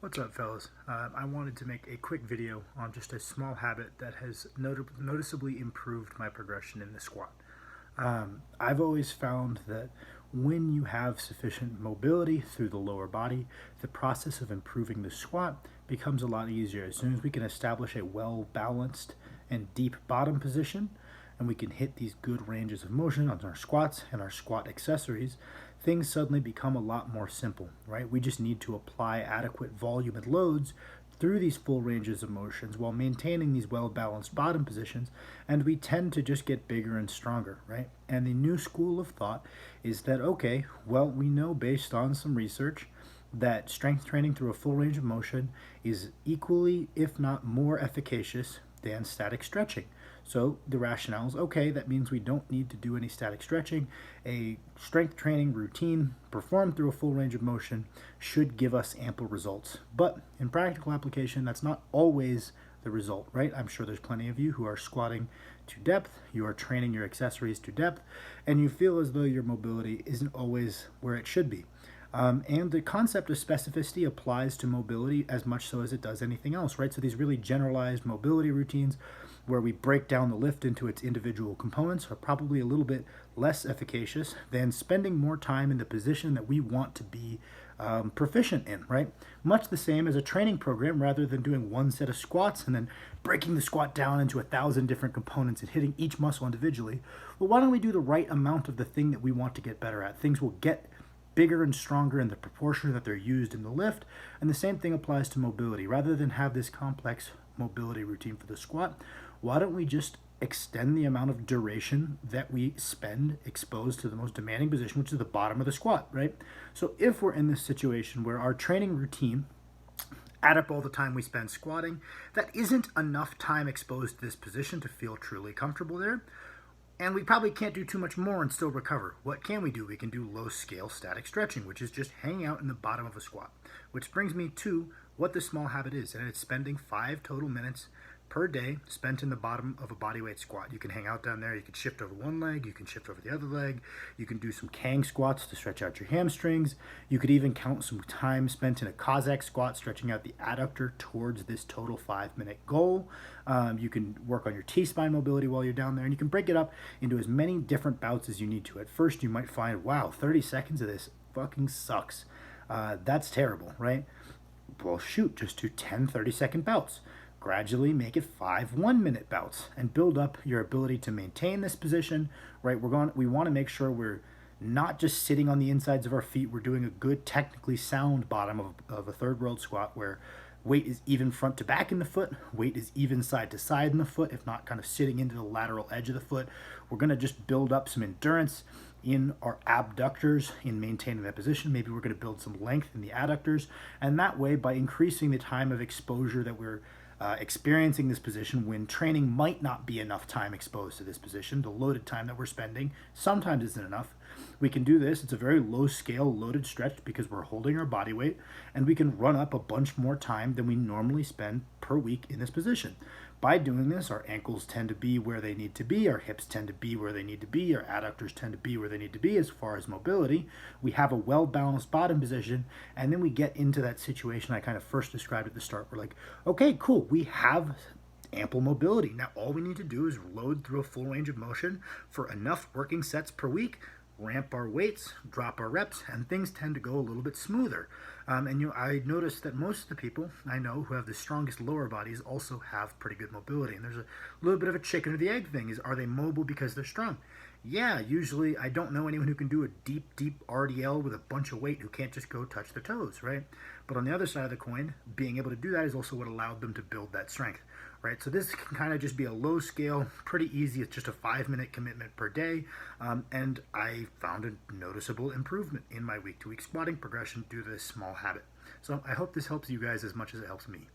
What's up, fellas? I wanted to make a quick video on just a small habit that has noticeably improved my progression in the squat. I've always found that when you have sufficient mobility through the lower body, the process of improving the squat becomes a lot easier. As soon as we can establish a well-balanced and deep bottom position, and we can hit these good ranges of motion on our squats and our squat accessories, things suddenly become a lot more simple, right? We just need to apply adequate volume and loads through these full ranges of motions while maintaining these well-balanced bottom positions, and we tend to just get bigger and stronger, right? And the new school of thought is that, okay, well, we know based on some research that strength training through a full range of motion is equally, if not more efficacious than static stretching. So the rationale is, okay, that means we don't need to do any static stretching. A strength training routine performed through a full range of motion should give us ample results. But in practical application, that's not always the result, right? I'm sure there's plenty of you who are squatting to depth, you are training your accessories to depth, and you feel as though your mobility isn't always where it should be. And the concept of specificity applies to mobility as much so as it does anything else, right? So these really generalized mobility routines where we break down the lift into its individual components are probably a little bit less efficacious than spending more time in the position that we want to be proficient in, right? Much the same as a training program, rather than doing one set of squats and then breaking the squat down into 1,000 different components and hitting each muscle individually. Well, why don't we do the right amount of the thing that we want to get better at? Things will get bigger and stronger in the proportion that they're used in the lift, and the same thing applies to mobility. Rather than have this complex mobility routine for the squat, why don't we just extend the amount of duration that we spend exposed to the most demanding position, which is the bottom of the squat, right? So if we're in this situation where our training routine add up all the time we spend squatting, that isn't enough time exposed to this position to feel truly comfortable there, and we probably can't do too much more and still recover. What can we do? We can do low-scale static stretching, which is just hanging out in the bottom of a squat. Which brings me to what this small habit is, and it's spending 5 total minutes per day spent in the bottom of a bodyweight squat. You can hang out down there, you can shift over one leg, you can shift over the other leg, you can do some Kang squats to stretch out your hamstrings, you could even count some time spent in a Cossack squat, stretching out the adductor towards this total 5-minute goal. You can work on your T-spine mobility while you're down there, and you can break it up into as many different bouts as you need to. At first, you might find, wow, 30 seconds of this fucking sucks. That's terrible, right? Well, shoot, just do 10 30-second bouts. Gradually make it 5 1-minute bouts and build up your ability to maintain this position, right? We want to make sure we're not just sitting on the insides of our feet. We're doing a good, technically sound bottom of a third world squat where weight is even front to back in the foot, weight is even side to side in the foot, if not kind of sitting into the lateral edge of the foot. We're going to just build up some endurance in our abductors in maintaining that position. Maybe we're going to build some length in the adductors, and that way, by increasing the time of exposure that we're experiencing this position when training might not be enough time exposed to this position, the loaded time that we're spending sometimes isn't enough. We can do this. It's a very low scale loaded stretch because we're holding our body weight, and we can run up a bunch more time than we normally spend per week in this position. By doing this, our ankles tend to be where they need to be, our hips tend to be where they need to be, our adductors tend to be where they need to be as far as mobility. We have a well-balanced bottom position, and then we get into that situation I kind of first described at the start. We're like, okay, cool, we have ample mobility. Now all we need to do is load through a full range of motion for enough working sets per week, ramp our weights, drop our reps, and things tend to go a little bit smoother. I noticed that most of the people I know who have the strongest lower bodies also have pretty good mobility. And there's a little bit of a chicken or the egg thing. Are they mobile because they're strong? Yeah, usually I don't know anyone who can do a deep RDL with a bunch of weight who can't just go touch their toes, right? But on the other side of the coin, being able to do that is also what allowed them to build that strength, right? So this can kind of just be a low scale, pretty easy. It's just a 5-minute commitment per day. And I found a noticeable improvement in my week-to-week squatting progression due to this small habit. So I hope this helps you guys as much as it helps me.